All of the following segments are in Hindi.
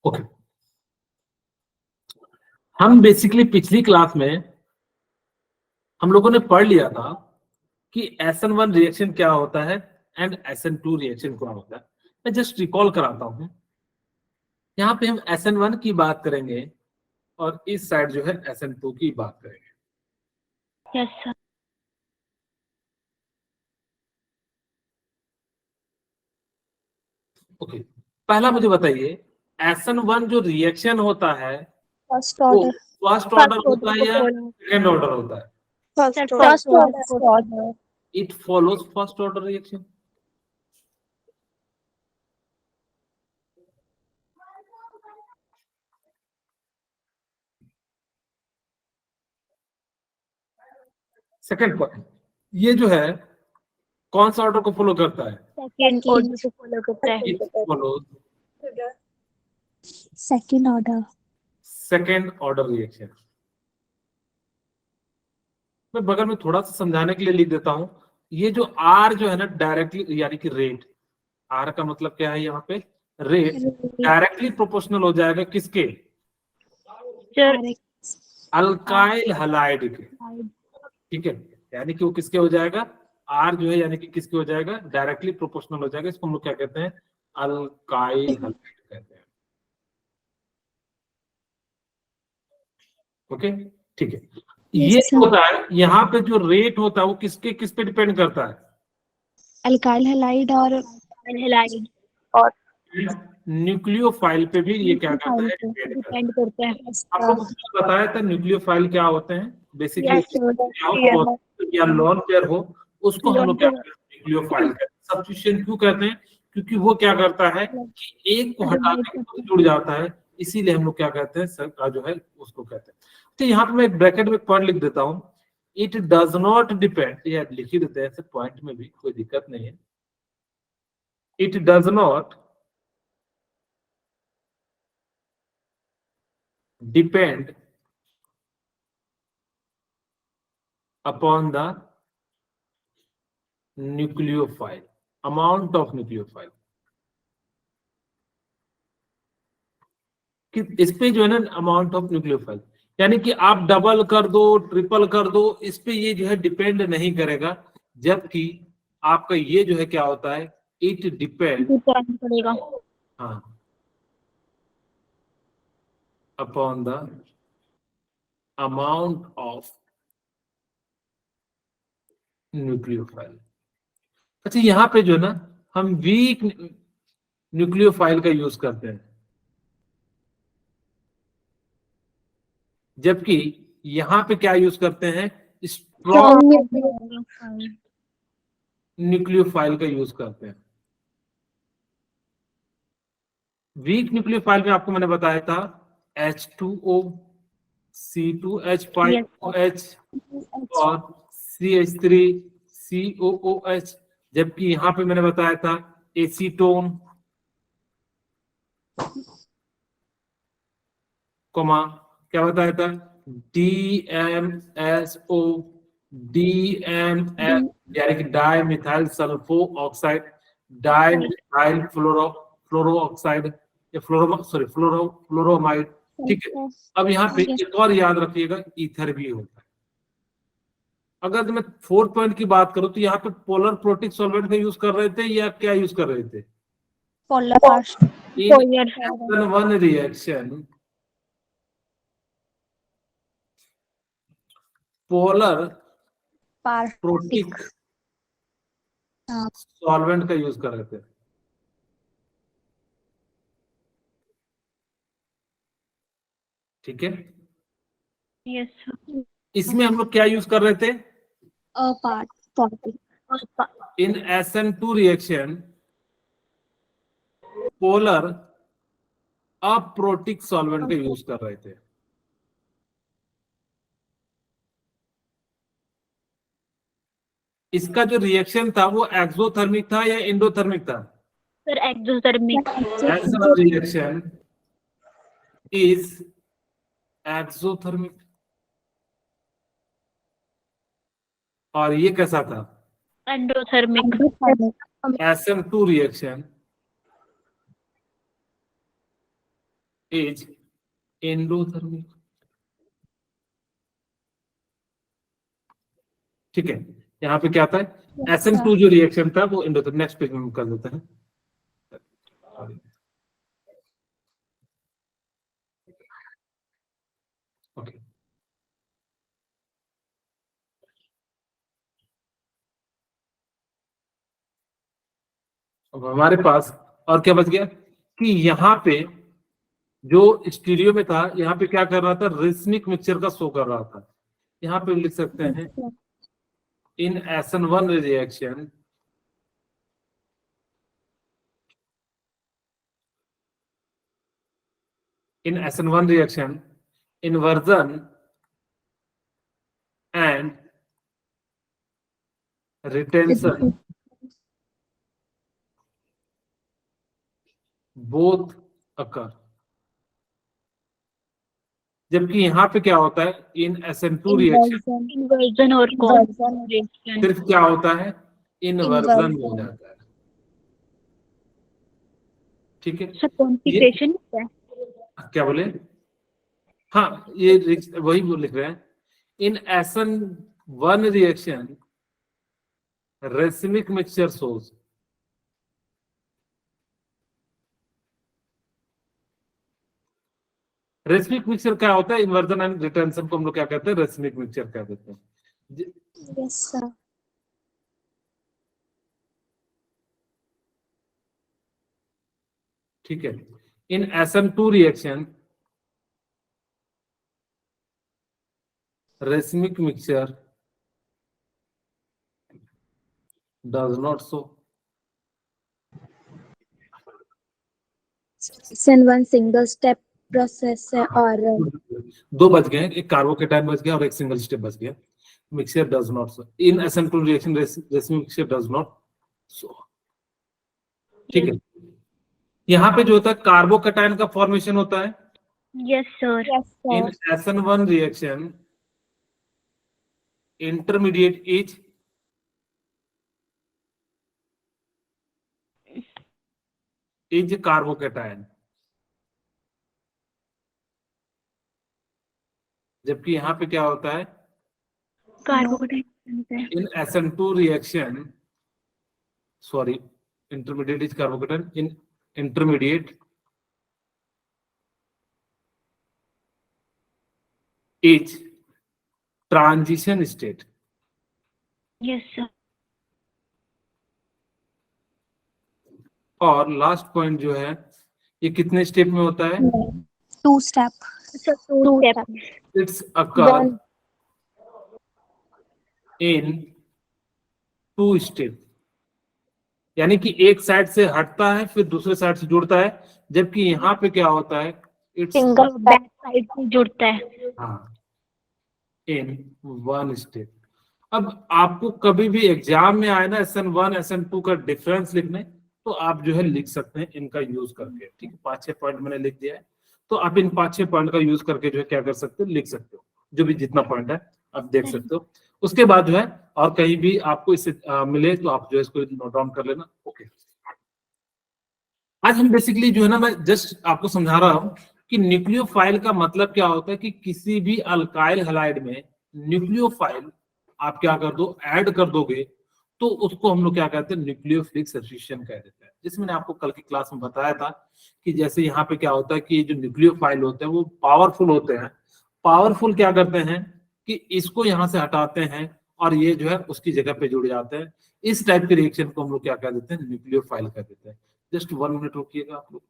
ओके, हम बेसिकली पिछली क्लास में हम लोगों ने पढ़ लिया था कि SN1 रिएक्शन क्या होता है एंड SN2 रिएक्शन क्या होता है। मैं जस्ट रिकॉल कराता हूं। यहाँ पे हम SN1 की बात करेंगे और इस साइड जो है SN2 की बात करेंगे। Yes sir. ओके, पहला मुझे बताइए SN1 जो रिएक्शन होता है फर्स्ट वो ऑर्डर फर्स्ट ऑर्डर होता है या सेकेंड ऑर्डर होता है? First order it follows first order reaction. Second point, ये जो है कौन सा ऑर्डर को फॉलो करता है? सेकंड ऑर्डर को फॉलो करता है। It follows second order second order reaction. मैं बगल में थोड़ा सा समझाने के लिए लिख देता हूं। ये जो आर जो है ना डायरेक्टली यानी कि रेट, आर का मतलब क्या है यहाँ पे? रेट डायरेक्टली प्रोपोर्शनल हो जाएगा किसके? अल्काइल हैलाइड के। ठीक है, यानी कि वो किसके हो जाएगा? आर जो है यानी कि किसके हो जाएगा? डायरेक्टली प्रोपोर्शनल हो जाएगा। इसको हम लोग क्या कहते हैं? अल्काइल हैलाइड कहते हैं। ओके, ठीक है। ये होता है यहाँ पे जो रेट होता है वो किसके किस पे डिपेंड करता है? अल्काइल हैलाइड और न्यूक्लियोफाइल पे भी ये क्या करता है? डिपेंड करता है। आप लोगों को बताया था न्यूक्लियोफाइल क्या होते हैं बेसिकली। या लॉन पेयर हो उसको हम लोग क्या कहते हैं? न्यूक्लियोफाइल कहते हैं। सब्स्टिट्यूशन क्यों कहते हैं? क्योंकि वो क्या करता है कि एक को हटा के जुड़ जाता है, इसीलिए हम लोग क्या कहते हैं? सर का जो है उसको कहते हैं। तो यहाँ पे मैं एक ब्रैकेट में पॉइंट लिख देता हूँ। इट डज नॉट डिपेंड, या लिख ही देते हैं ऐसे पॉइंट में भी, कोई दिक्कत नहीं है। It does not depend upon the nucleophile, amount of nucleophile। कि इस पे जो है ना अमाउंट ऑफ न्यूक्लियोफाइल, यानी कि आप डबल कर दो ट्रिपल कर दो, इस पे ये जो है डिपेंड नहीं करेगा। जबकि आपका ये जो है क्या होता है? इट डिपेंड करेगा हाँ upon the amount of nucleophile. अच्छा, यहाँ पे जो है ना हम वीक न्यूक्लियोफाइल का यूज करते हैं, जबकि यहां पे क्या यूज करते हैं? स्ट्रॉन्ग न्यूक्लियोफाइल का यूज करते हैं। वीक न्यूक्लियोफाइल में आपको मैंने बताया था H2O, C2H5OH और CH3 COOH, जबकि यहां पे मैंने बताया था एसीटोन कोमा क्या बताया था? DMSO, DMF यानी कि dimethyl sulphoxide, dimethyl fluoro oxide या फ्लोरोमाइड। ठीक है, अब यहाँ पे एक और याद रखिएगा, ईथर भी होता है। अगर मैं फोर्थ पॉइंट की बात करूं तो यहाँ पे पोलर प्रोटिक सॉल्वेंट का यूज कर रहे थे या क्या यूज कर रहे थे? One reaction polar protic solvent का यूज कर रहे थे। ठीक है, यस इसमें हम लोग क्या यूज कर रहे थे? इन SN2 reaction polar aprotic solvent का यूज कर रहे थे। इसका जो रिएक्शन था वो एक्सोथर्मिक था या एंडोथर्मिक था? Sir exothermic. Reaction is exothermic. और ये कैसा था? Endothermic. SN2 reaction is endothermic. ठीक है, यहाँ पे क्या था, SN2 जो रिएक्शन था वो एंडोथर्मिक। नेक्स्ट पेज में हम कर देते हैं। ओके, अब हमारे पास और क्या बच गया कि यहाँ पे जो स्टीरियो में था, यहाँ पे क्या कर रहा था, रेसमिक मिक्सचर का शो कर रहा था। यहाँ पे लिख सकते हैं इन SN1 reaction in SN1 reaction, inversion and retention both occur। जबकि यहाँ पे क्या होता है, इन SN2 रिएक्शन इन्वर्जन और कॉन्वर्जन। सिर्फ क्या होता है, इनवर्जन हो जाता है। ठीक है, सर कॉन्फिगरेशन है। क्या बोले, हाँ ये वही वो लिख रहे हैं, इन SN1 reaction racemic mixture source. Racemic mixture क्या होता है, इन्वर्जन एंड रिटेंशन को हम लोग क्या कहते हैं, रेसिमिक मिक्सचर कह देते हैं। Yes sir. ठीक है, इन SN2 reaction racemic mixture does not show. SN1 single step process है और दो बच गए, एक कार्बोकेटाइन बच गया और एक सिंगल स्टेप बच गया। Mixture does not show in SN2 reaction racemic mixture does not show. ठीक है, यहाँ पे जो होता है कार्बोकेटाइन का फॉर्मेशन होता है yes sir. In SN1 reaction intermediate is carbocation. जबकि यहाँ पे क्या होता है, carbocation. In SN2 reaction, sorry, intermediate is carbocation, in intermediate is transition state। Yes sir. और लास्ट पॉइंट जो है, ये कितने स्टेप में होता है, 2 step. Sir 2 step. It's occur in 2 step. यानी कि एक साइड से हटता है फिर दूसरे साइड से जुड़ता है, जबकि यहाँ पे क्या होता है, इट्स सिंगल बैक साइड से जुड़ता है। हाँ, इन 1 स्टेप। अब आपको कभी भी एग्जाम में आए ना SN1 SN2 का डिफरेंस लिखने, तो आप जो है लिख सकते हैं इनका यूज करके। ठीक है, 5-6 पॉइंट मैंने लिख दिया है, तो आप इन 5-6 पॉइंट का यूज करके जो है क्या कर सकते हो, लिख सकते हो, जो भी जितना पॉइंट है आप देख सकते हो। उसके बाद जो है और कहीं भी आपको इससे मिले तो आप जो है इसको नोट डाउन कर लेना। ओके, आज हम बेसिकली जो है ना, मैं जस्ट आपको समझा रहा हूं कि न्यूक्लियोफाइल का मतलब क्या होता है, कि किसी भी अल्काइल हैलाइड में न्यूक्लियोफाइल आप क्या कर दो, ऐड कर दोगे, तो उसको हम लोग क्या कहते हैं, न्यूक्लियोफिलिक सब्स्टिट्यूशन कह देते हैं। जिसमें मैंने आपको कल की क्लास में बताया था कि जैसे यहाँ पे क्या होता है कि जो न्यूक्लियोफाइल होते हैं वो पावरफुल होते हैं। पावरफुल क्या करते हैं कि इसको यहाँ से हटाते हैं और ये जो है उसकी जगह पे जुड़ जाते हैं। इस टाइप के रिएक्शन को हम लोग क्या कह देते हैं, न्यूक्लियोफाइल कह देते हैं। जस्ट 1 मिनट रुकिएगा आप लोग।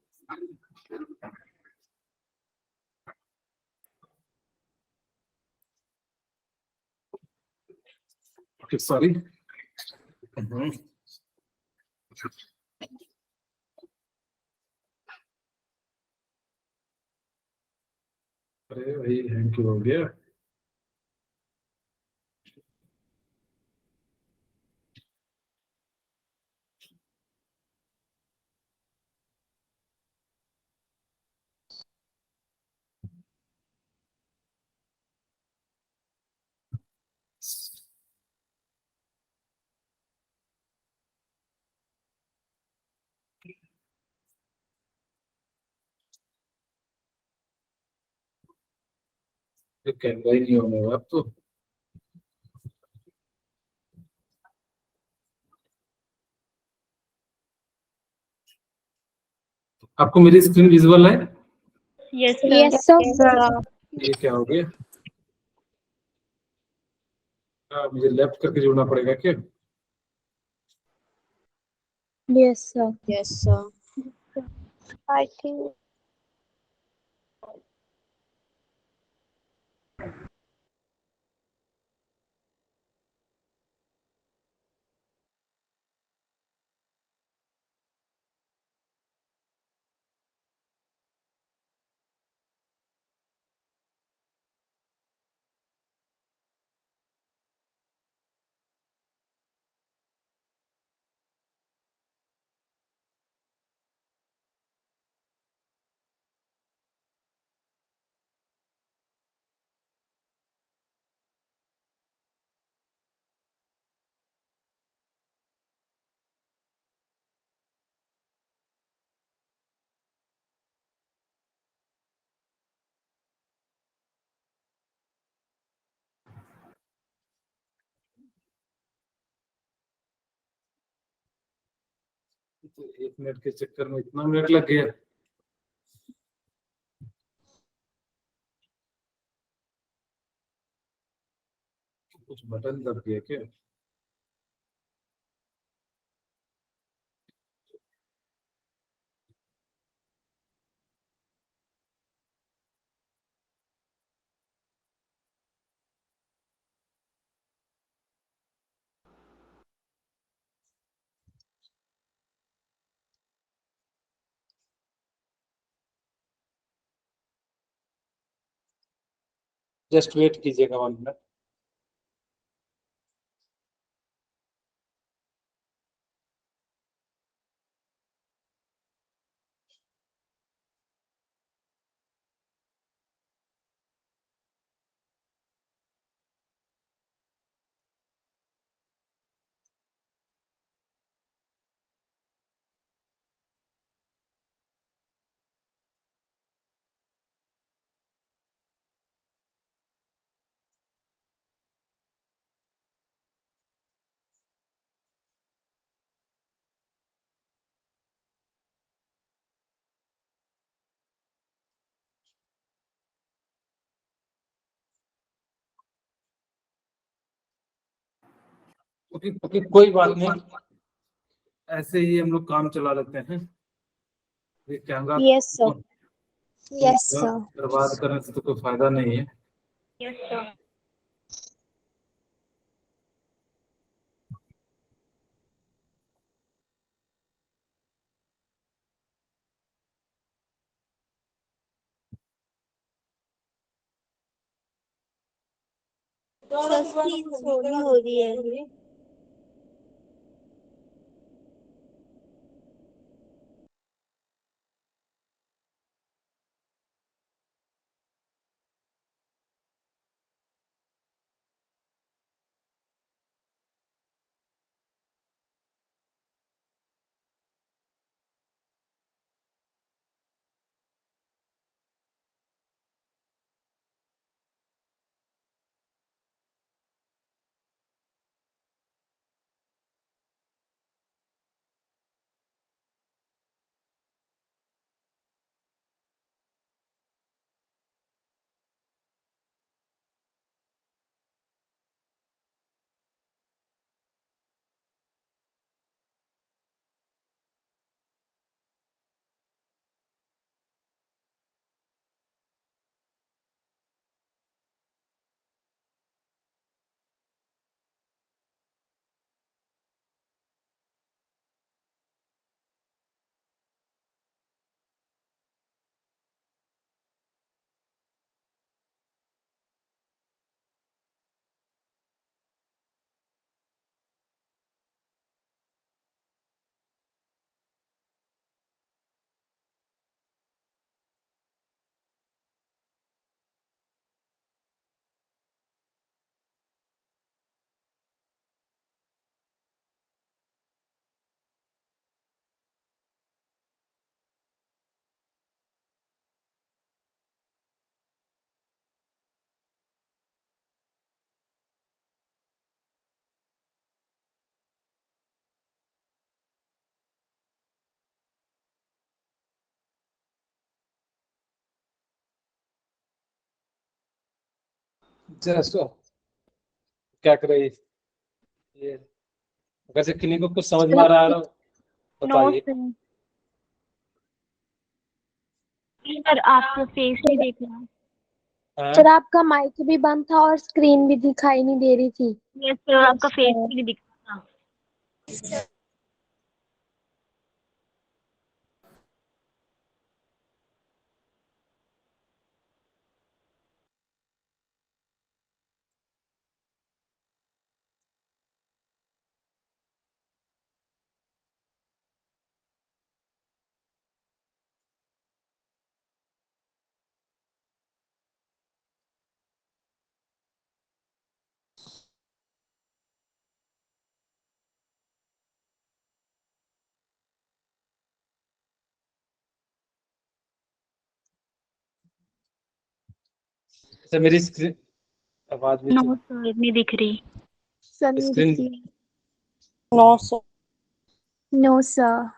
सॉरी, अरे भाई हैंग क्यों हो गया। ये कैनवा ही नहीं होने वाला अब तो। आपको मेरी स्क्रीन विजुअल है? Yes, sir. Yes, sir. ये क्या हो गया? मुझे लेफ्ट करके जोड़ना पड़ेगा क्या? Yes, sir. Yes, sir. I think. तो 1 मिनट के चक्कर में इतना मिनट लग गया। कुछ बटन दब गया क्या? जस्ट वेट कीजिएगा 1 मिनट। ओके ओके, कोई बात नहीं, ऐसे ही हम लोग काम चला लेते हैं। ये camera Yes, sir. Yes, sir. बर्बाद करने से तो कोई फायदा नहीं है। Yes, sir. सर स्क्रीन सोनी हो रही है। जस्ट क्या कर रही है ये? अगर से किन्हीं को कुछ समझ में आ रहा है नो बताइए। सर, आपका फेस नहीं देख रहा। हाँ? सर आपका माइक भी बंद था और स्क्रीन भी दिखाई नहीं दे रही थी। यस सर, आपका फेस भी नहीं दिख रहा। अच्छा मेरी स्क्रीन आवाज भी नो सर, नहीं दिख रही। सर नहीं स्क्रीन दिखती। No sir. No sir.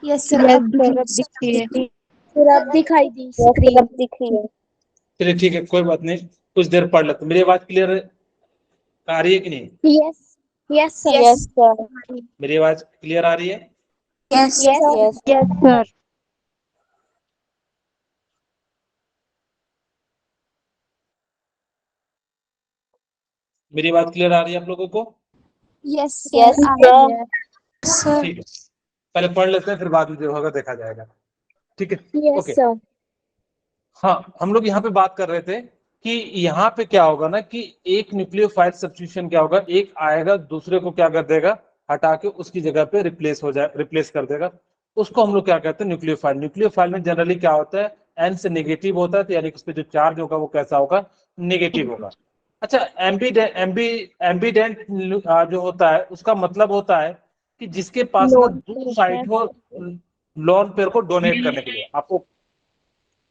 Yes sir, अब दिखती है। सर अब दिखाई दी यस सर, अब स्क्रीन। दिख रही है। चलिए ठीक है, कोई बात नहीं, कुछ देर पढ़ लेते। मेरी आवाज क्लियर आ रही है कि नहीं? Yes yes sir. Yes sir. मेरी आवाज क्लियर आ रही है? Yes yes yes sir. मेरी आवाज क्लियर आ रही है आप लोगों को? यस यस सर, आ सर। रही है। सर ठीक है, पहले पढ़ लेते हैं, फिर बाद में जो होगा देखा जाएगा। ठीक है, यस ओके। सर। हाँ, हम लोग यहाँ पे बात कर रहे थे कि यहाँ पे क्या होगा ना कि एक न्यूक्लियोफाइल सब्स्टिट्यूशन क्या होगा, एक आएगा दूसरे को क्या कर देगा, हटा के उसकी जगह पे रिप्लेस कर देगा। उसको हम लोग क्या कहते हैं, न्यूक्लियोफाइल। न्यूक्लियोफाइल में जनरली क्या होता है, एन से नेगेटिव होता है, तो यानी कि उस पर जो चार्ज होगा वो कैसा होगा, नेगेटिव होगा। अच्छा, एम्बीडेंट जो होता है उसका मतलब होता है कि जिसके पास ना दो साइड हो लोन पेयर को डोनेट करने के लिए। आपको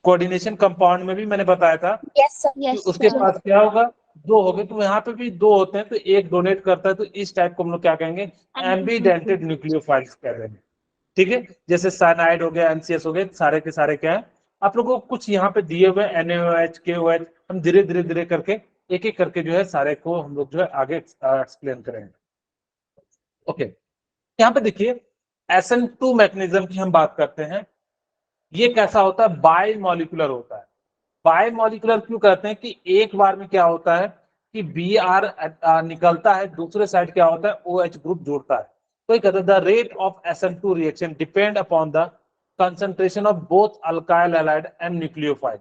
कोऑर्डिनेशन कंपाउंड में भी मैंने बताया था यस सर। कि यस उसके सर। पास क्या होगा, दो हो गए, तो यहाँ पे भी दो होते हैं, तो एक डोनेट करता है, तो इस टाइप को हम लोग क्या कहेंगे, एम्बीडेंटेड न्यूक्लियोफाइल्स कह रहे हैं। ठीक है, जैसे साइनाइड हो गया, एनसीएस हो गए, सारे के सारे क्या है, आप लोगों को कुछ यहाँ पे दिए हुए NaOH KOH, हम धीरे धीरे धीरे करके एक एक करके जो है सारे को हम लोग जो है आगे एक्सप्लेन करेंगे। ओके, यहाँ पे देखिए SN2 मैकेनिज्म की हम बात करते हैं। ये कैसा होता है, बाय मॉलिक्यूलर होता है। बाय मॉलिक्यूलर क्यों कहते हैं कि एक बार में क्या होता है कि Br निकलता है, दूसरे साइड क्या होता है, OH ग्रुप जुड़ता है। तो ये कहते हैं the rate of SN2 reaction depend upon the concentration of both alkyl halide and nucleophile.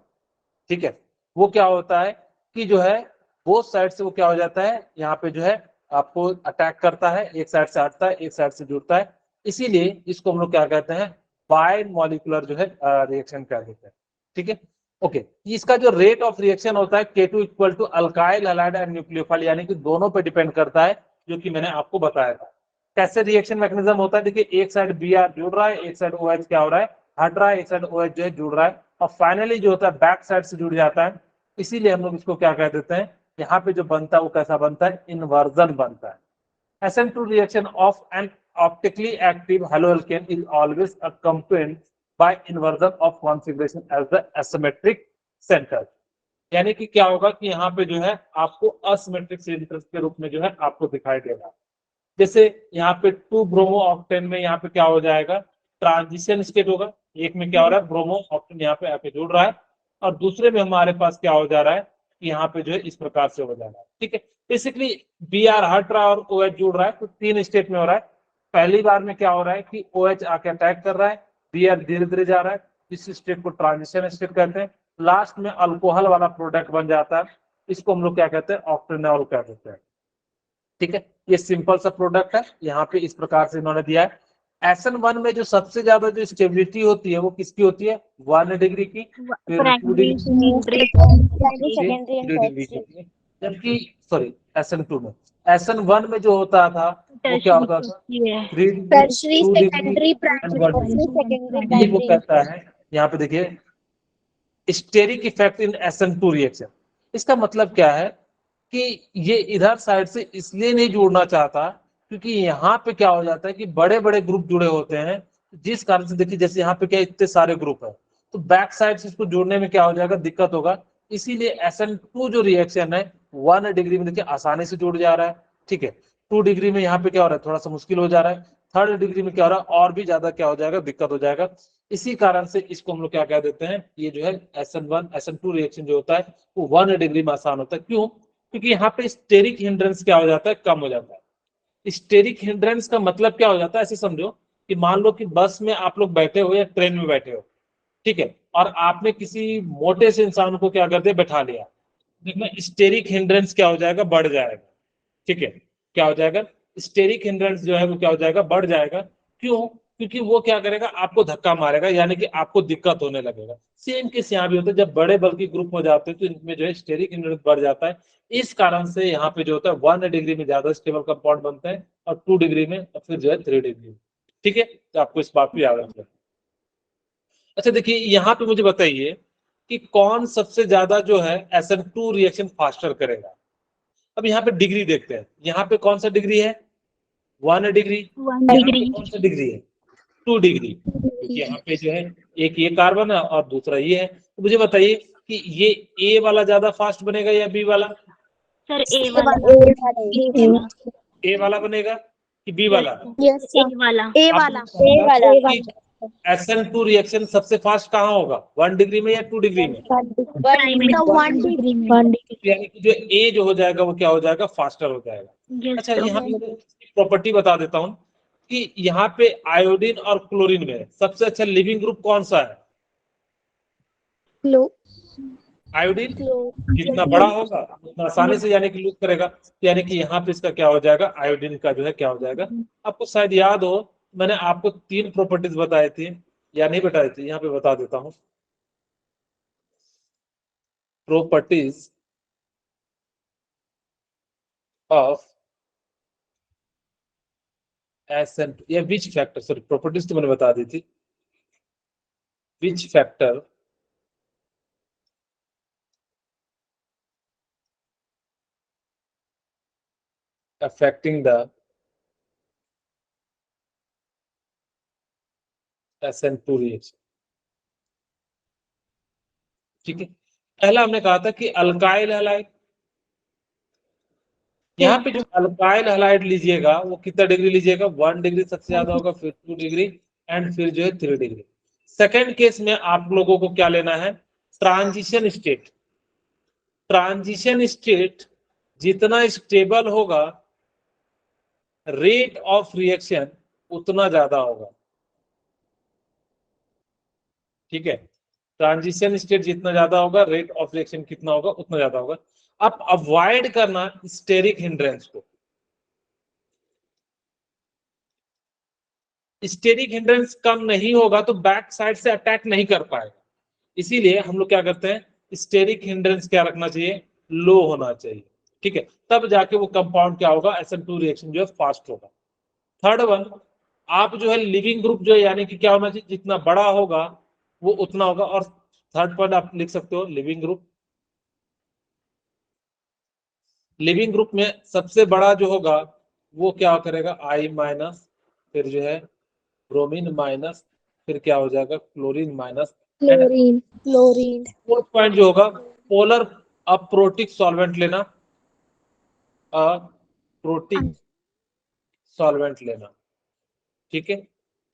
ठीक है, वो क्या होता है कि जो है बोथ साइड से वो क्या हो जाता है, यहाँ पे जो है आपको अटैक करता है, एक साइड से हटता है, एक साइड से जुड़ता है। इसीलिए इसको हम लोग क्या कहते हैं, बाय मॉलिक्यूलर जो है रिएक्शन कह देते हैं। ठीक है, ओके। इसका जो रेट ऑफ रिएक्शन होता है K2 equal to alkyl halide and nucleophile, यानी कि दोनों पे डिपेंड करता है, जो कि मैंने आपको बताया था। कैसे रिएक्शन मैकेनिज्म होता है, देखिए एक साइड Br जुड़ रहा है, एक साइड OH क्या हो रहा है, हट रहा है, एक साइड OH जो है जुड़ रहा है, और फाइनली जो होता है बैक साइड से जुड़ जाता है। इसीलिए हम लोग इसको क्या कह देते हैं, यहाँ पे जो बनता है वो कैसा बनता है, इन्वर्जन बनता है। SN2 reaction of an optically active haloalkane is always accompanied by inversion of configuration as the asymmetric center। यानी कि क्या होगा कि यहाँ पे जो है आपको असिमेट्रिक सेंटर के रूप में जो है आपको दिखाई देगा। जैसे यहाँ पे 2 ब्रोमो ऑक्टेन में यहाँ पे क्या हो जाएगा, ट्रांजिशन स्टेट होगा। एक में क्या हो रहा है, ब्रोमो ऑक्टेन यहाँ पे आके जुड़ रहा है, और दूसरे में हमारे पास क्या हो जा रहा है कि यहाँ पे जो है इस प्रकार से हो जा रहा है। ठीक है, बेसिकली Br हट रहा है और OH जुड़ रहा है, तो 3 स्टेट में हो रहा है। पहली बार में क्या हो रहा है कि OH आके अटैक कर रहा है, Br धीरे धीरे जा रहा है, इस स्टेट को ट्रांजिशन स्टेट कहते हैं। लास्ट में अल्कोहल वाला प्रोडक्ट बन जाता है, इसको हम लोग क्या कहते हैं, ऑक्टेनॉल कह देते हैं। ठीक है, ये सिंपल सा प्रोडक्ट है, यहाँ पे इस प्रकार से इन्होंने दिया है। SN1 में जो सबसे ज्यादा जो स्टेबिलिटी होती है वो किसकी होती है, 1 डिग्री की, फिर 2 degree, secondary and 3 degree tertiary. की। जबकि सॉरी SN2 में, SN1 में जो होता था वो क्या होता था, 3 degree, tertiary, 2 degree secondary, and 1 degree. Secondary, ये वो प्राइमरी। कहता है, यहाँ पे देखिए steric effect in SN2 reaction. इसका मतलब क्या है कि ये इधर साइड से इसलिए नहीं जुड़ना चाहता क्योंकि यहाँ पे क्या हो जाता है कि बड़े बड़े ग्रुप जुड़े होते हैं, जिस कारण से देखिए जैसे यहाँ पे क्या इतने सारे ग्रुप है, तो बैक साइड से इसको जोड़ने में क्या हो जाएगा, दिक्कत होगा। इसीलिए SN2 जो रिएक्शन है 1 डिग्री में देखिए आसानी से जुड़ जा रहा है, ठीक है। 2 डिग्री में यहाँ पे क्या हो रहा है, थोड़ा सा मुश्किल हो जा रहा है। 3rd डिग्री में क्या हो रहा है, और भी ज्यादा क्या हो जाएगा, दिक्कत हो जाएगा। इसी कारण से इसको हम लोग क्या कह देते हैं, ये जो है SN1 SN2 रिएक्शन जो होता है वो 1 डिग्री में आसान होता है। क्यों? क्योंकि यहाँ पे स्टेरिक हिंड्रेंस क्या हो जाता है, कम हो जाता है। स्टेरिक हिंड्रेंस का मतलब क्या हो जाता है, ऐसे समझो कि मान लो कि बस में आप लोग बैठे हो या ट्रेन में बैठे हो, ठीक है, और आपने किसी मोटे से इंसान को क्या कर दिया, बैठा लिया, देखना स्टेरिक हिंड्रेंस क्या हो जाएगा, बढ़ जाएगा, ठीक है। क्या हो जाएगा, स्टेरिक हिंड्रेंस जो है वो क्या हो जाएगा, बढ़ जाएगा। क्यों? क्योंकि वो क्या करेगा, आपको धक्का मारेगा, यानी कि आपको दिक्कत होने लगेगा। सेम केस यहाँ भी होता है, जब बड़े बल्कि ग्रुप हो जाते हैं तो इनमें जो है स्टेरिक हिंड्रेंस बढ़ जाता है। इस कारण से यहाँ पे जो होता है 1 डिग्री में ज्यादा स्टेबल कंपाउंड बनते हैं और 2 डिग्री में और फिर जो है 3 डिग्री में, ठीक है। तो आपको इस बात को याद रखना है। अच्छा देखिए यहाँ पे मुझे बताइए कि कौन सबसे ज्यादा जो है SN2 रिएक्शन फास्टर करेगा। अब यहाँ पे डिग्री देखते हैं, यहाँ पे कौन सा डिग्री है, 1 डिग्री। 1 यहाँ पे डिग्री। कौन सा डिग्री है, 2 डिग्री। क्योंकि यहाँ पे जो है एक ये कार्बन है और दूसरा ये है। तो मुझे बताइए कि ये ए वाला ज्यादा फास्ट बनेगा या बी वाला, सर ए वाला। ए वाला बनेगा कि बी वाला? यस ए सर, वाला। ए आप वाला, लोग ए वाला, ए कि SN2 रिएक्शन सबसे फास्ट कहाँ होगा, 1 डिग्री में या 2 डिग्री में? प्राइमरी वाला, 1 डिग्री में। यानी कि जो ए जो हो जाएगा वो क्या हो जाएगा, फास्टर हो जाएगा। यस अच्छा सर। यहाँ पे प्रॉपर्टी बता देता हूँ कि यहाँ पे आयोडीन और क्लोरीन में सबसे अच्छा लिविंग ग्रुप कौन सा है, क्लो, आयोडीन। क्लो, जितना बड़ा होगा उतना आसानी से यानी कि लूज करेगा, यानी कि यहाँ पे इसका क्या हो जाएगा, आयोडीन का जो है क्या हो जाएगा। आपको शायद याद हो मैंने आपको 3 प्रॉपर्टीज बताई थी या नहीं बताई थी, यहाँ पे बता देता हूँ। प्रॉपर्टीज ऑफ SN, या विच फैक्टर, सॉरी प्रॉपर्टीज तो मैंने बता दी थी। Which factor affecting the SN2 reaction, ठीक है। पहला हमने कहा था कि अल्काइल हैलाइड, यहाँ पे जो अल्काइल हैलाइड लीजिएगा वो कितना डिग्री लीजिएगा, 1 डिग्री सबसे ज्यादा होगा, फिर 2 डिग्री एंड फिर जो है 3 डिग्री। सेकेंड केस में आप लोगों को क्या लेना है, ट्रांजिशन स्टेट। ट्रांजिशन स्टेट जितना स्टेबल होगा रेट ऑफ रिएक्शन उतना ज्यादा होगा, ठीक है। ट्रांजिशन स्टेट जितना ज्यादा होगा रेट ऑफ रिएक्शन कितना होगा, उतना ज्यादा होगा। अब अवॉइड करना स्टेरिक हिंड्रेंस को। स्टेरिक हिंड्रेंस कम नहीं होगा तो बैक साइड से अटैक नहीं कर पाएगा, इसीलिए हम लोग क्या करते हैं, स्टेरिक हिंड्रेंस क्या रखना चाहिए, लो होना चाहिए, ठीक है। तब जाके वो कंपाउंड क्या होगा, SN2 रिएक्शन जो है फास्ट होगा। थर्ड वन, आप जो है लिविंग ग्रुप जो है यानी कि क्या होना चाहिए, जितना बड़ा होगा वो उतना होगा। और थर्ड पॉइंट आप लिख सकते हो लिविंग ग्रुप। लिविंग ग्रुप में सबसे बड़ा जो होगा वो क्या करेगा, I माइनस, फिर जो है ब्रोमीन माइनस, फिर क्या हो जाएगा chlorine minus. Chlorine, chlorine, fourth point जो होगा पोलर अप्रोटिक सॉल्वेंट लेना, अप्रोटिक सॉल्वेंट लेना, ठीक है।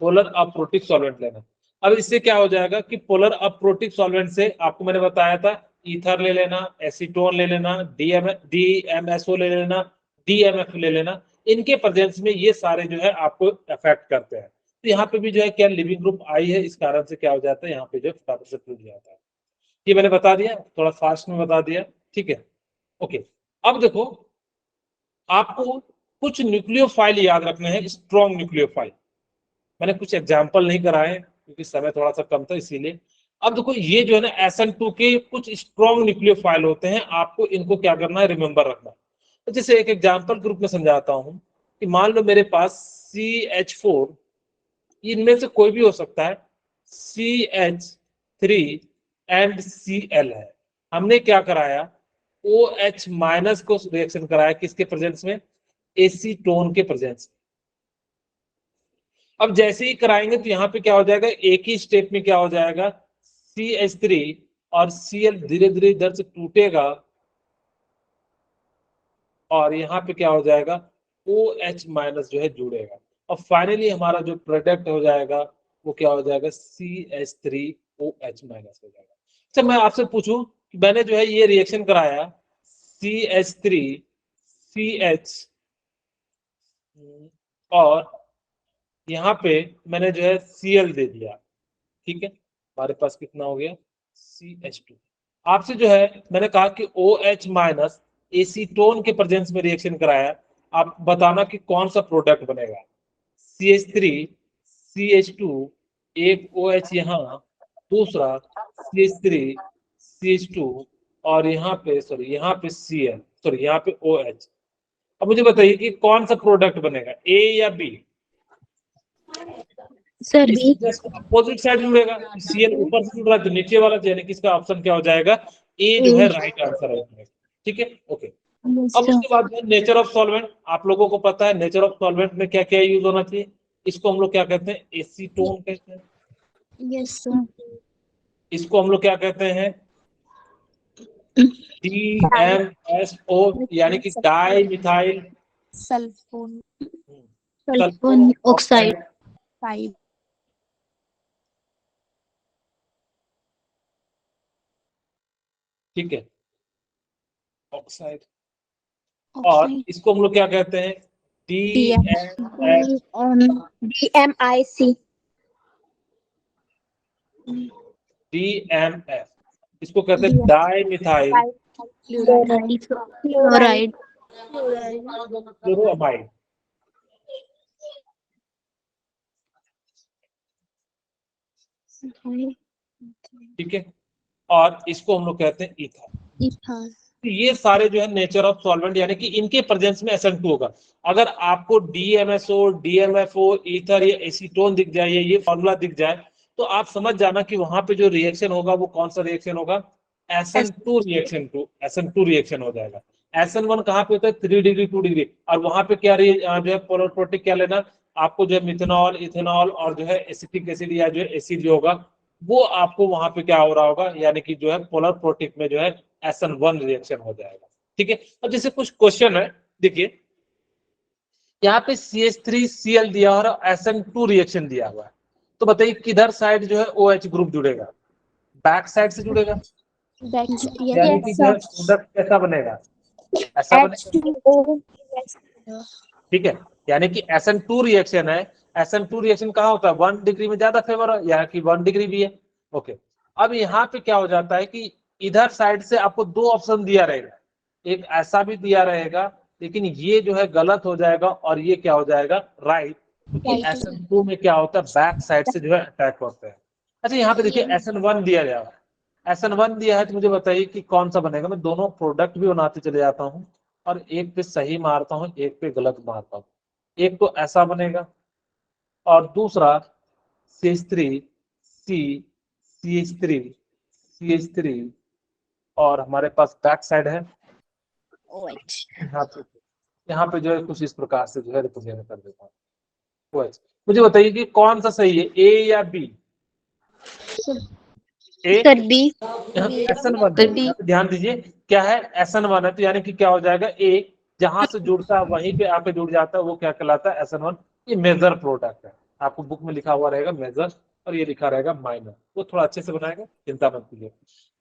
पोलर अप्रोटिक सॉल्वेंट लेना। अब इससे क्या हो जाएगा कि पोलर अप्रोटिक सॉल्वेंट से आपको मैंने बताया था ईथर ले लेना, एसीटोन ले लेना, DMSO ले लेना, DMF ले लेना। इनके प्रेजेंस में ये सारे जो है आपको अफेक्ट करते हैं। तो यहाँ पे भी जो है क्या लिविंग ग्रुप आई है, इस कारण से क्या हो जाता है, यहाँ पे जो फटाफट से टूट जाता है। ये मैंने बता दिया, थोड़ा फास्ट में बता दिया, ठीक है। ओके, अब देखो आपको कुछ न्यूक्लियोफाइल याद रखने हैं, स्ट्रॉन्ग न्यूक्लियोफाइल। मैंने कुछ एग्जाम्पल नहीं कराए क्योंकि समय थोड़ा सा कम था इसीलिए। अब देखो ये जो है ना SN2 के कुछ स्ट्रॉन्ग न्यूक्लियोफाइल होते हैं, आपको इनको क्या करना है, रिमेंबर रखना। तो जैसे एक एग्जाम्पल के रूप में समझाता हूं कि मान लो मेरे पास CH4, इनमें से कोई भी हो सकता है, CH3 एंड Cl है। हमने क्या कराया, OH माइनस को रिएक्शन कराया किसके प्रेजेंस में, एसीटोन के प्रेजेंस में। अब जैसे ही कराएंगे तो यहाँ पे क्या हो जाएगा, एक ही स्टेप में क्या हो जाएगा, CH3 और Cl धीरे धीरे इधर से टूटेगा और यहाँ पे क्या हो जाएगा, OH माइनस जो है जुड़ेगा और फाइनली हमारा जो प्रोडक्ट हो जाएगा वो क्या हो जाएगा, CH3OH माइनस हो जाएगा। अच्छा मैं आपसे पूछूं कि मैंने जो है ये रिएक्शन कराया CH3CH और यहाँ पे मैंने जो है Cl दे दिया, ठीक है, हमारे पास कितना हो गया, CH2। आपसे जो है मैंने कहा कि OH माइनस एसीटोन के प्रेजेंस में रिएक्शन कराया, आप बताना कि कौन सा प्रोडक्ट बनेगा, CH3 CH2, एक OH यहाँ, दूसरा CH3 CH2 और यहाँ पे यहाँ पे Cl, यहाँ पे OH। अब मुझे बताइए कि कौन सा प्रोडक्ट बनेगा, A या B? Sir B. Opposite side जुड़ेगा, Cl ऊपर से जुड़ रहा है तो नीचे वाला, यानी कि इसका ऑप्शन क्या हो जाएगा, ए जो है राइट आंसर है इसमें, ठीक है, ओके। अब उसके बाद में नेचर ऑफ सॉल्वेंट, आप लोगों को पता है नेचर ऑफ सॉल्वेंट में क्या क्या यूज होना चाहिए, इसको हम लोग क्या कहते हैं, एसीटोन कहते हैं, यस सर। इसको हम लोग क्या कहते हैं, DMSO यानी कि डाई मिथाइल सल्फोन ऑक्साइड। ठीक है, ऑक्साइड। और इसको हम लोग क्या कहते हैं, DMIC। DMF, इसको कहते हैं डाई मिथाइल क्लोराइड। क्लोरोअमाइड। ठीक है, और इसको हम लोग कहते हैं ईथर। तो ये सारे जो है नेचर ऑफ सॉल्वेंट, यानी कि इनके प्रेजेंस में SN2 होगा। अगर आपको DMSO, DMFO, ईथर या एसीटोन दिख जाए, ये फॉर्मूला दिख जाए, तो आप समझ जाना कि वहां पे जो रिएक्शन होगा वो कौन सा रिएक्शन होगा, SN2 रिएक्शन हो जाएगा। SN1 कहाँ पे होता है, 3 डिग्री 2 डिग्री, और वहां पे क्या जो है पोलर प्रोटिक क्या लेना, आपको जो है मिथेनॉल, इथेनॉल और जो है एसिटिक एसिड या जो है एसिड जो होगा वो आपको वहां पे क्या हो रहा होगा, यानी कि जो है पोलर प्रोटिक में जो है SN1 रिएक्शन हो जाएगा। ठीक है, अब जैसे कुछ क्वेश्चन है, देखिए यहाँ पे CH3Cl दिया हुआ और SN2 रिएक्शन दिया हुआ है, तो बताइए किधर साइड जो है OH ग्रुप जुड़ेगा, बैक साइड से जुड़ेगा, यानी कि जो है प्रोडक्ट कैसा बनेगा, ऐसा बनेगा, ठीक है, यानी कि SN2 रिएक्शन है, SN2 रिएक्शन कहाँ होता है, 1 डिग्री में ज्यादा फेवर है, यानी कि 1 डिग्री भी है, ओके। अब यहाँ पे क्या हो जाता है कि इधर साइड से आपको 2 ऑप्शन दिया रहेगा, एक ऐसा भी दिया रहेगा, लेकिन ये जो है गलत हो जाएगा और ये क्या हो जाएगा, राइट, क्योंकि SN2 में क्या होता है बैक साइड से जो है अटैक होता है। अच्छा यहाँ पे देखिए SN1 दिया गया है, SN1 दिया है, तो मुझे बताइए कि कौन सा बनेगा। मैं दोनों प्रोडक्ट भी बनाते चले जाता हूँ और एक पे सही मारता हूँ, एक पे गलत मारता हूँ। एक तो ऐसा बनेगा और दूसरा CH3 CH3 और हमारे पास बैक साइड है यहाँ पे जो है कुछ इस प्रकार से जो है रिप्रेजेंट कर देता हूँ। मुझे बताइए कि कौन सा सही है, A या B? Sir B. SN1, ध्यान दीजिए क्या है, SN1 है, तो यानी कि क्या हो जाएगा, A जहां से जुड़ता है वहीं पे आके जुड़ जाता है, वो क्या कहलाता है, SN1। ये मेजर प्रोडक्ट है, आपको बुक में लिखा हुआ रहेगा मेजर और ये लिखा रहेगा माइनर, वो थोड़ा अच्छे से बनाएगा, चिंता मत कीजिए।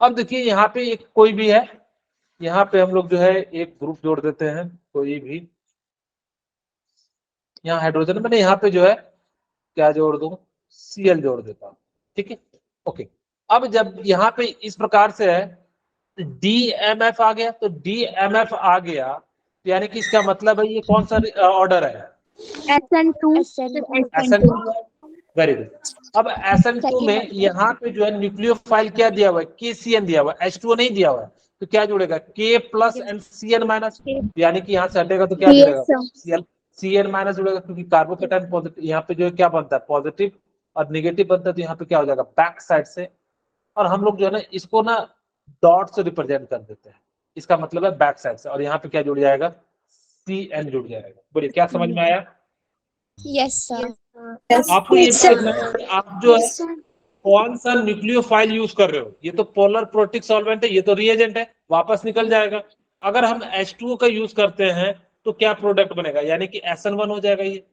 अब देखिए यहाँ पे एक कोई भी है, यहाँ पे हम लोग जो है एक ग्रुप जोड़ देते हैं, कोई भी यहाँ हाइड्रोजन, मैंने यहाँ पे जो है क्या जोड़ दूं, Cl जोड़ देता हूँ, ठीक है, ओके। अब जब यहाँ पे इस प्रकार से है DMF आ गया, तो DMF आ गया तो यानी कि इसका मतलब है ये कौन सा ऑर्डर है, SN2। Very good. अब SN2 में यहाँ पे जो है न्यूक्लियोफाइल क्या दिया हुआ है, KCN दिया हुआ है, H2O नहीं दिया हुआ है, तो क्या जुड़ेगा, K plus and CN minus, यानी कि यहाँ से हटेगा तो क्या जुड़ेगा, CN माइनस जुड़ेगा, क्योंकि कार्बोकेटाइन पॉजिटिव यहाँ पे जो है क्या बनता है, पॉजिटिव और निगेटिव बनता है, तो यहाँ पे क्या हो जाएगा बैक साइड से, और हम लोग जो है ना इसको ना डॉट से रिप्रेजेंट कर देते हैं, इसका मतलब है बैक साइड से, और यहाँ पे क्या जुड़ जाएगा, CN जुड़ जाएगा। बोलिए क्या समझ में आया? Yes sir. आपको ये भी देखना है कि आप जो है कौन सा न्यूक्लियोफाइल यूज कर रहे हो। ये तो पोलर प्रोटिक सॉल्वेंट है, ये तो रिएजेंट है, वापस निकल जाएगा। अगर हम H2O का यूज करते हैं तो क्या प्रोडक्ट बनेगा, यानी कि SN1 हो जाएगा। ये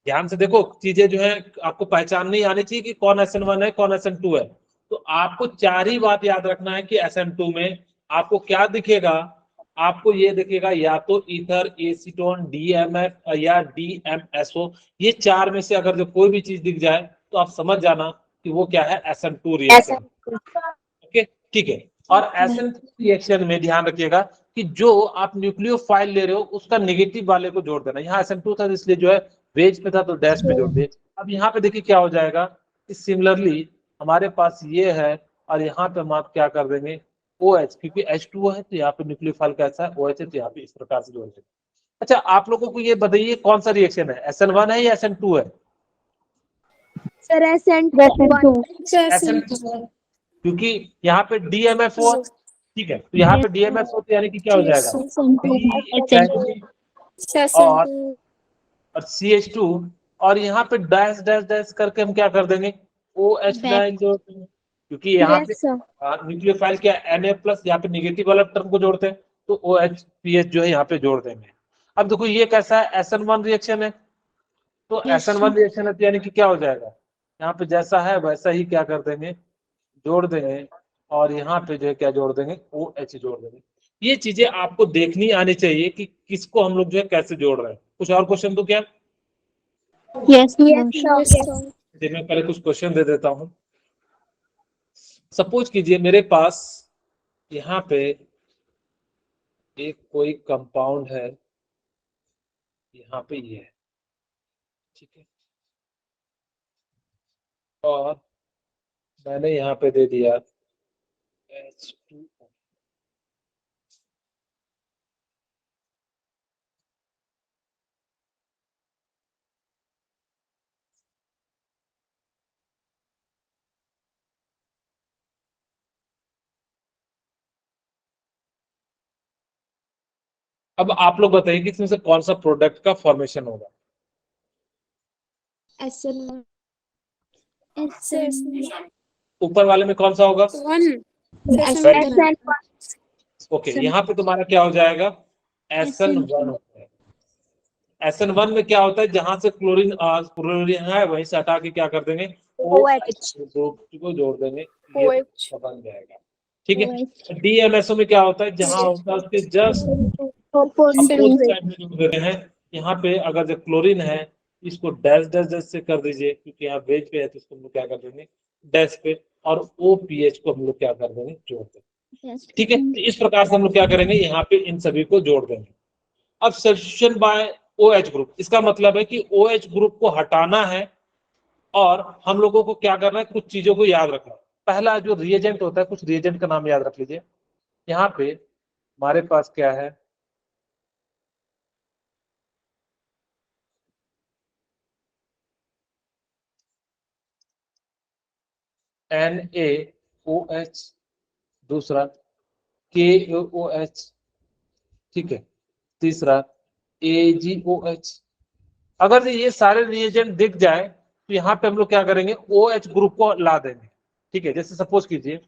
ध्यान से देखो, चीजें जो है आपको पहचान नहीं आनी चाहिए कि कौन SN1 है कौन SN2 है। तो आपको चार ही बात याद रखना है कि SN2 में आपको क्या दिखेगा। आपको ये दिखेगा या तो ईथर, एसीटोन, DMF या DMSO। ये चार में से अगर जो कोई भी चीज दिख जाए तो आप समझ जाना कि वो क्या है, SN2 रिएक्शन। ओके, ठीक है। और SN2 रिएक्शन में ध्यान रखिएगा कि जो आप न्यूक्लियोफाइल ले रहे हो उसका नेगेटिव वाले को जोड़ देना। यहाँ SN2 था इसलिए जो है वेज पे था तो डैश पे जोड़ दिए। अब यहाँ पे देखिए क्या हो जाएगा कि सिमिलरली हमारे पास ये है और यहाँ पे हम आप क्या कर देंगे OH, क्योंकि H2O है तो यहाँ पे न्यूक्लियोफाइल कैसा है OH है, तो यहाँ पे इस प्रकार से जोड़ देंगे। अच्छा, आप लोगों को ये बताइए कौन सा रिएक्शन है, SN1 है या SN2 है? सर SN2 SN2, क्योंकि यहाँ पे DMFO है, ठीक है, तो यहाँ पे DMFO तो यानी कि क्या हो जाएगा और CH2, और यहाँ पे डैश डैश डैश करके हम क्या कर देंगे OH जोड़ देंगे, क्योंकि यहाँ पे न्यूक्लियोफाइल क्या Na+, यहाँ पे नेगेटिव वाला टर्म को जोड़ते हैं तो OH जो है यहाँ पे जोड़ देंगे। अब देखो ये कैसा है, SN1 रिएक्शन है, तो SN1 रिएक्शन है तो यानी कि क्या हो जाएगा, यहाँ पे जैसा है वैसा ही क्या कर देंगे, जोड़ देंगे, और यहाँ पे जो है क्या जोड़ देंगे OH जोड़ देंगे। ये चीजें आपको देखनी आनी चाहिए कि किसको हम लोग जो है कैसे जोड़ रहे हैं। कुछ और क्वेश्चन तो क्या? यस मैं पहले कुछ क्वेश्चन दे देता हूं। सपोज कीजिए मेरे पास यहाँ पे एक कोई कंपाउंड है, यहाँ पे ये है, ठीक है, और मैंने यहाँ पे दे दिया H2O। अब आप लोग बताइए कि इसमें से कौन सा प्रोडक्ट का फॉर्मेशन होगा। ऊपर वाले में कौन सा होगा? ओके, यहाँ पे तुम्हारा क्या हो जाएगा, SN1 होता है। SN1 में क्या होता है, जहां से क्लोरीन है वहीं से हटा के क्या कर देंगे OH को जोड़ देंगे, ये बन जाएगा। ठीक है। DMSO में क्या होता है, जहां होता है उसके जस्ट अपोजिट साइड में जोड़ देते हैं। यहाँ पे अगर जो क्लोरीन है इसको डैश डैश डैश से कर दीजिए, क्योंकि यहाँ वेज पे है तो इसको हम लोग क्या कर देंगे डैश पे, और OPH को हम लोग क्या कर देंगे जोड़ देंगे। ठीक है, तो इस प्रकार से हम लोग क्या करेंगे, यहाँ पे इन सभी को जोड़ देंगे। अब सब्स्टिट्यूशन बाय OH ग्रुप, इसका मतलब है कि OH ग्रुप को हटाना है और हम लोगों को क्या करना है, कुछ चीजों को याद रखना है। पहला जो रिएजेंट होता है, कुछ रिएजेंट का नाम याद रख लीजिए। यहाँ पे हमारे पास क्या है, NaOH, दूसरा KOH, ठीक है, तीसरा AgOH। अगर ये सारे रिएजेंट दिख जाए तो यहाँ पे हम लोग क्या करेंगे, OH ग्रुप को ला देंगे। ठीक है, जैसे सपोज कीजिए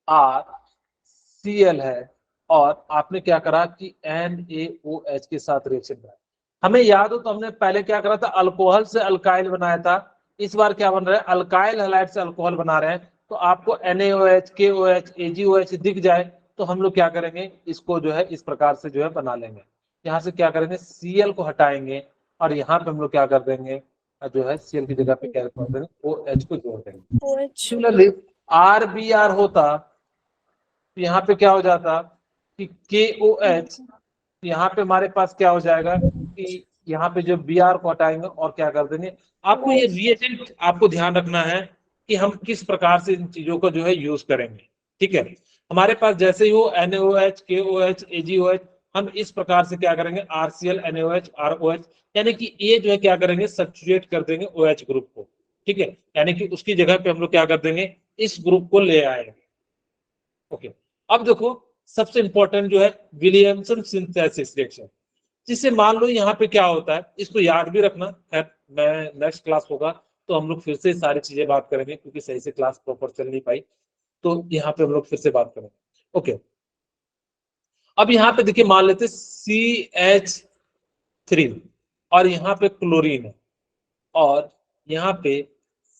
RCl है और आपने क्या करा कि NaOH के साथ रिएक्शन करा। हमें याद हो तो हमने पहले क्या करा था, अल्कोहल से अल्काइल बनाया था। इस बार क्या बन रहा है, अल्काइल हैलाइड से अल्कोहल बना रहे हैं। तो आपको NaOH, KOH, AgOH दिख जाए तो हम लोग क्या करेंगे, इसको जो है इस प्रकार से जो है बना लेंगे। यहाँ से क्या करेंगे, Cl को हटाएंगे और यहाँ पे हम लोग क्या कर देंगे, जो है Cl की जगह पे क्या कर देंगे, OH को जोड़ देंगे। सिमिलरली RBr होता तो यहाँ पे क्या हो जाता कि KOH, यहाँ पे हमारे पास क्या हो जाएगा कि यहाँ पे जो Br को हटाएंगे और क्या कर देंगे। आपको ये रिएजेंट आपको ध्यान रखना है कि हम किस प्रकार से इन चीजों को जो है यूज करेंगे। ठीक है, हमारे पास जैसे ही हो NaOH, KOH, AgOH, हम इस प्रकार से क्या करेंगे RCl, NaOH, ROH, यानी कि ये जो है क्या करेंगे, सब्स्टिट्यूट कर देंगे OH ग्रुप को। ठीक है, यानी कि उसकी जगह पे हम लोग क्या कर देंगे, इस ग्रुप को ले आएंगे। ओके, अब देखो सबसे इंपॉर्टेंट जो है विलियमसन सिंथेसिस रिएक्शन। जिससे मान लो यहाँ पे क्या होता है, इसको याद भी रखना। खैर मैं नेक्स्ट क्लास होगा तो हम लोग फिर से सारी चीजें बात करेंगे, क्योंकि सही से क्लास प्रॉपर चल नहीं पाई, तो यहाँ पे हम लोग फिर से बात करेंगे। ओके, अब यहाँ पे देखिए मान लेते CH3 और यहाँ पे क्लोरीन है, और यहाँ पे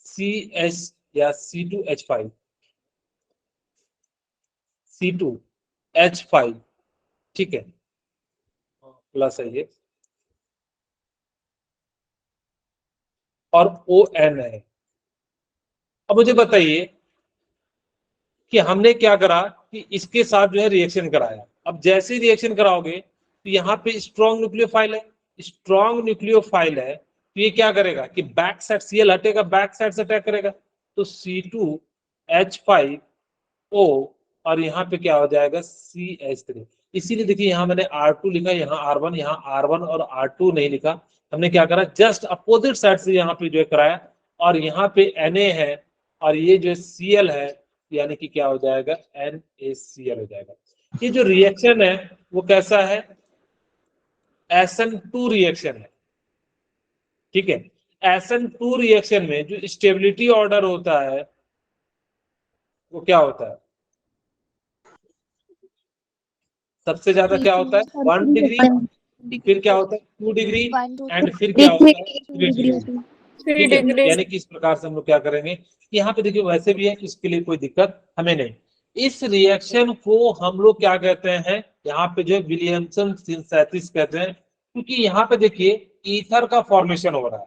CH या C2H5 C2H5, ठीक है, प्लस है ये, और ON है। अब मुझे बताइए कि हमने क्या करा कि इसके साथ जो है रिएक्शन कराया। अब जैसे ही रिएक्शन कराओगे तो यहाँ पे स्ट्रॉन्ग न्यूक्लियोफाइल है, स्ट्रॉन्ग न्यूक्लियोफाइल है, तो ये क्या करेगा कि बैक साइड Cl हटेगा, बैक साइड से अटैक करेगा, तो C2H5O, और यहाँ पे क्या हो जाएगा CH3। इसीलिए देखिए यहाँ मैंने R2 लिखा, यहाँ R1, यहाँ R1 और R2 नहीं लिखा। हमने क्या करा, जस्ट अपोजिट साइड से यहाँ पे जो है कराया, और यहाँ पे Na है और ये जो Cl है, यानी कि क्या हो जाएगा NaCl हो जाएगा। ये जो रिएक्शन है वो कैसा है, SN2 रिएक्शन है, ठीक है। SN2 रिएक्शन में जो स्टेबिलिटी ऑर्डर होता है वो क्या होता है, सबसे ज्यादा क्या होता है 1 डिग्री, फिर क्या होता है 2 डिग्री, एंड फिर क्या होता है 3 डिग्री, ठीक है। यानी कि इस प्रकार से हम लोग क्या करेंगे, यहाँ पे देखिए वैसे भी है, इसके लिए कोई दिक्कत हमें नहीं। इस रिएक्शन को हम लोग क्या कहते हैं, यहाँ पे जो विलियमसन सिंथेसिस कहते हैं, क्योंकि यहाँ पे देखिए ईथर का फॉर्मेशन हो रहा है,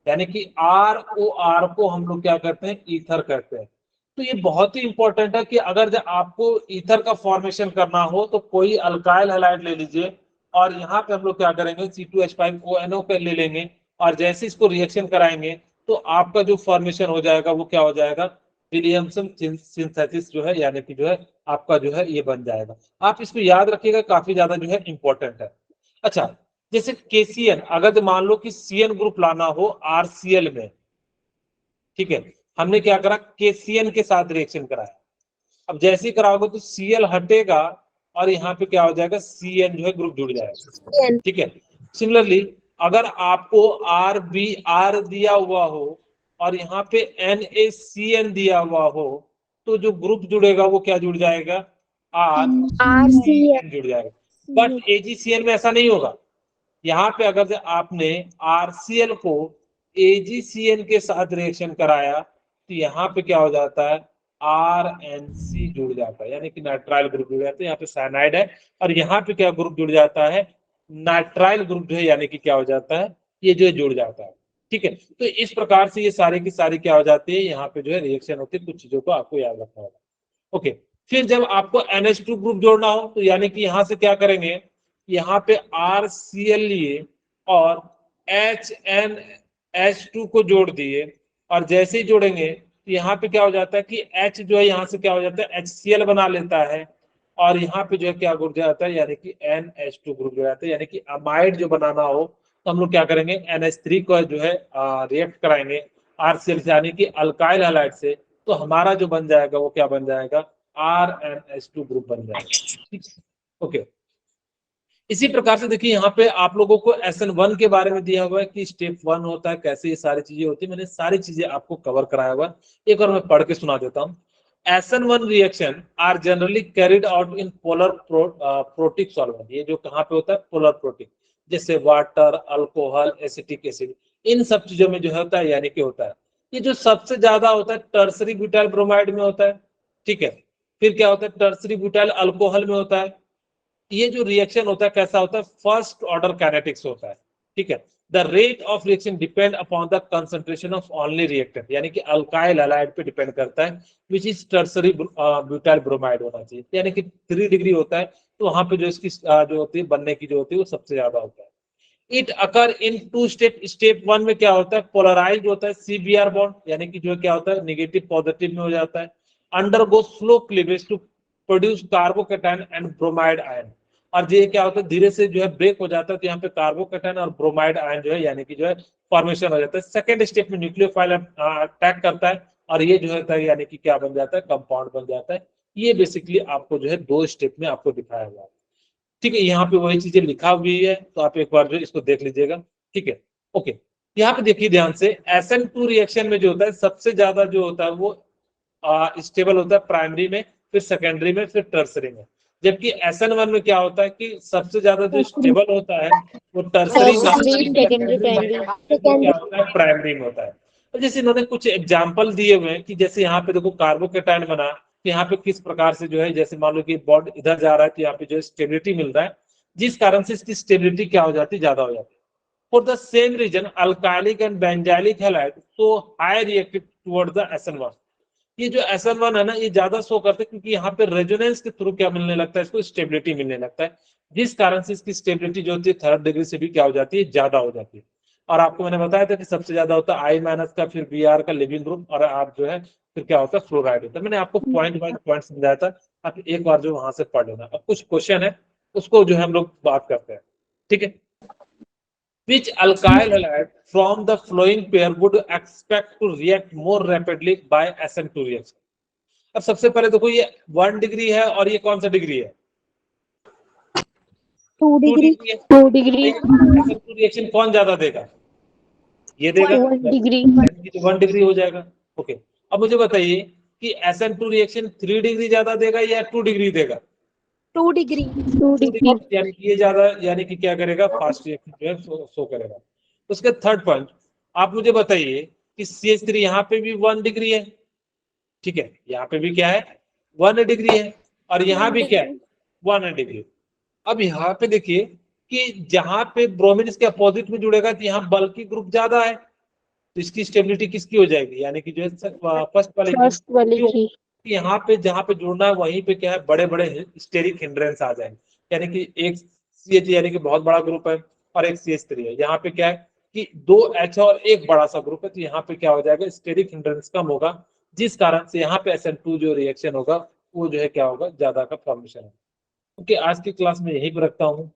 यानी कि ROR को हम लोग क्या कहते हैं, ईथर कहते हैं। तो ये बहुत ही इंपॉर्टेंट है कि अगर जब आपको ईथर का फॉर्मेशन करना हो तो कोई अल्काइल हैलाइड ले लीजिए, और यहाँ पे हम लोग क्या करेंगे C2H5ONO पे ले लेंगे, और जैसे इसको रिएक्शन कराएंगे तो आपका जो फॉर्मेशन हो जाएगा वो क्या हो जाएगा, विलियमसन सिंथेसिस जो है, यानी कि जो है आपका जो है ये बन जाएगा। आप इसको याद रखिएगा, काफी ज्यादा जो है इंपॉर्टेंट है। अच्छा, जैसे KCN, अगर मान लो कि CN ग्रुप लाना हो RCl में, ठीक है, हमने क्या करा, KCN के साथ रिएक्शन कराया। अब जैसे ही कराओगे तो Cl हटेगा और यहाँ पे क्या हो जाएगा, CN जो है ग्रुप जुड़ जाएगा, ठीक है। सिमिलरली अगर आपको R दिया हुआ हो और यहाँ पे NaCN दिया हुआ हो, तो जो ग्रुप जुड़ेगा वो क्या जुड़ जाएगा, RCN जुड़ जाएगा। बट AgCN में ऐसा नहीं होगा। यहाँ पे अगर आपने RCl को AgCN के साथ रिएक्शन कराया तो यहाँ पे क्या हो जाता है, RNC जुड़ जाता है, यानी कि नाइट्राइल ग्रुप जुड़ जाता है। यहाँ पे साइनाइड है और यहाँ पे क्या ग्रुप जुड़ जाता है, नाइट्राइल ग्रुप जो है, यानी कि क्या हो जाता है, ये जो है जुड़ जाता है, ठीक है। तो इस प्रकार से ये सारी की सारी क्या हो जाती है, यहाँ पे जो है रिएक्शन होती है। कुछ चीजों को आपको याद रखना होगा। ओके, फिर जब आपको NH2 ग्रुप जोड़ना हो तो यानी कि यहाँ से क्या करेंगे, यहाँ पे RCl लिए और HNH2 को जोड़ दिए, और जैसे ही जोड़ेंगे तो यहाँ पे क्या हो जाता है कि H जो है यहाँ से क्या हो जाता है, HCl बना लेता है, और यहाँ पे जो है क्या ग्रुप जाता है, यानी कि NH2 ग्रुप जो जाता है। यानी कि अमाइड जो बनाना हो तो हम लोग क्या करेंगे, NH3 को जो है रिएक्ट कराएंगे RCl से, यानी कि अल्काइल हैलाइड से, तो हमारा जो बन जाएगा वो क्या बन जाएगा, RNH2 ग्रुप बन जाएगा, ठीक है। ओके, इसी प्रकार से देखिए यहाँ पे आप लोगों को SN1 के बारे में दिया हुआ है कि स्टेप 1 होता है, कैसे ये सारी चीजें होती है। मैंने सारी चीजें आपको कवर कराया हुआ है, एक बार मैं पढ़ के सुना देता हूँ। SN1 reaction are generally carried out in polar protic solvent. ये जो कहाँ पे होता है, पोलर प्रोटिक, जैसे वाटर, अल्कोहल, एसिटिक एसिड, इन सब चीजों में जो होता है, यानी कि होता है। ये जो सबसे ज्यादा होता है टर्सरी ब्यूटाइल ब्रोमाइड में होता है, ठीक है। फिर क्या होता है, टर्सरी ब्यूटाइल अल्कोहल में होता है। ये जो रिएक्शन होता है कैसा होता है, फर्स्ट ऑर्डर काइनेटिक्स होता है, ठीक है। The rate of reaction depend upon the concentration of only reactant, यानी कि अल्काइल हैलाइड पे डिपेंड करता है, which is tertiary butyl bromide होना चाहिए, यानी कि 3 डिग्री होता है, तो वहां पे जो इसकी जो होती है बनने की जो होती है वो सबसे ज्यादा होता है। It occur in 2 step. Step 1 में क्या होता है, पोलराइज्ड होता है CBr बॉन्ड, यानी कि जो क्या होता है नेगेटिव पॉजिटिव में हो जाता है। Undergo slow cleavage to produce carbocation and bromide ion, और ये क्या होता है धीरे से जो है ब्रेक हो जाता है, तो यहाँ पे कार्बोकैटायन और ब्रोमाइड आयन जो है, यानी कि जो है फॉर्मेशन हो जाता है। सेकंड स्टेप में न्यूक्लियोफाइल अटैक करता है और ये जो है यानी कि क्या बन जाता है, कंपाउंड बन जाता है। ये बेसिकली आपको जो है 2 स्टेप में आपको दिखाया हुआ है। ठीक है, यहाँ पे वही चीजें लिखा हुई है, तो आप एक बार जो इसको देख लीजिएगा। ठीक है, ओके। यहाँ पे देखिए ध्यान से, SN2 रिएक्शन में जो होता है सबसे ज्यादा जो होता है वो स्टेबल होता है प्राइमरी में, फिर सेकेंडरी में, फिर टर्सरी में। जबकि SN1 में क्या होता है कि सबसे ज्यादा जो स्टेबल होता है वो टर्सरी में, सेकेंडरी, प्राइमरी। क्या होता है प्राइमरी में होता है। तो जैसे इन्होंने कुछ एग्जाम्पल दिए हुए हैं कि जैसे यहाँ पे देखो कार्बोकेटाइन बना, तो यहाँ पे किस प्रकार से जो है, जैसे मान लो कि बॉन्ड इधर जा रहा है तो यहाँ पे जो है स्टेबिलिटी मिल रहा है, जिस कारण से इसकी स्टेबिलिटी क्या हो जाती है, ज्यादा हो जाती है। For the same reason alkylic and benzylic halide so high reactive toward the SN1। ये जो SN1 है ना, ये ज्यादा शो करते हैं क्योंकि यहाँ पे रेजोनेंस के थ्रू क्या मिलने लगता है, इसको स्टेबिलिटी मिलने लगता है, जिस कारण से इसकी स्टेबिलिटी जो होती है 3rd डिग्री से भी क्या हो जाती है, ज्यादा हो जाती है। और आपको मैंने बताया था कि सबसे ज्यादा होता है I- का, फिर Br का लिविंग ग्रुप, और आप जो है फिर क्या होता है फ्लोराइड होता है। मैंने आपको पॉइंट बाय पॉइंट समझाया था, आप एक बार जो वहां से पढ़ लेना। अब कुछ क्वेश्चन है उसको जो है हम लोग बात करते हैं। ठीक है, which alkyl halide from the flowing pair would expect to react more rapidly by SN2 reaction? अब सबसे पहले देखो ये 1 डिग्री है और ये कौन सा डिग्री है, 2 2 डिग्री। डिग्री है। 2 डिग्री, SN2 रिएक्शन कौन ज्यादा देगा, ये देगा 1 डिग्री। 1 डिग्री हो जाएगा। ओके, अब मुझे बताइए कि SN2 रिएक्शन 3 डिग्री ज्यादा देगा या 2 डिग्री देगा, 2 डिग्री। 2 डिग्री। यानी कि ये ज्यादा, यानी कि क्या करेगा, फास्ट रिएक्शन जो है शो करेगा। उसके थर्ड पॉइंट, आप मुझे बताइए कि CH3 यहाँ पे भी 1 डिग्री है, ठीक है, यहाँ पे भी क्या है, 1 डिग्री है, और यहाँ भी क्या है, 1 डिग्री। अब यहाँ पे देखिए कि जहां पे ब्रोमीन इसके अपोजिट में जुड़ेगा तो यहाँ बल्कि ग्रुप ज्यादा है, तो इसकी स्टेबिलिटी किसकी हो जाएगी, यानी कि जो है फर्स्ट वाले की। फर्स्ट वाले की। यहाँ पे जहाँ पे जुड़ना है वहीं पे क्या है, बड़े बड़े स्टेरिक हिंड्रेंस आ जाएंगे, यानी कि एक CH यानी कि बहुत बड़ा ग्रुप है, और एक CH3 है। यहाँ पे क्या है कि 2 H और एक बड़ा सा ग्रुप है, तो यहाँ पे क्या हो जाएगा, स्टेरिक हिंड्रेंस कम होगा, जिस कारण से यहाँ पे SN2 जो रिएक्शन होगा वो जो है क्या होगा, ज्यादा का फॉर्मेशन है। ओके, आज की क्लास में यही पर रखता हूँ।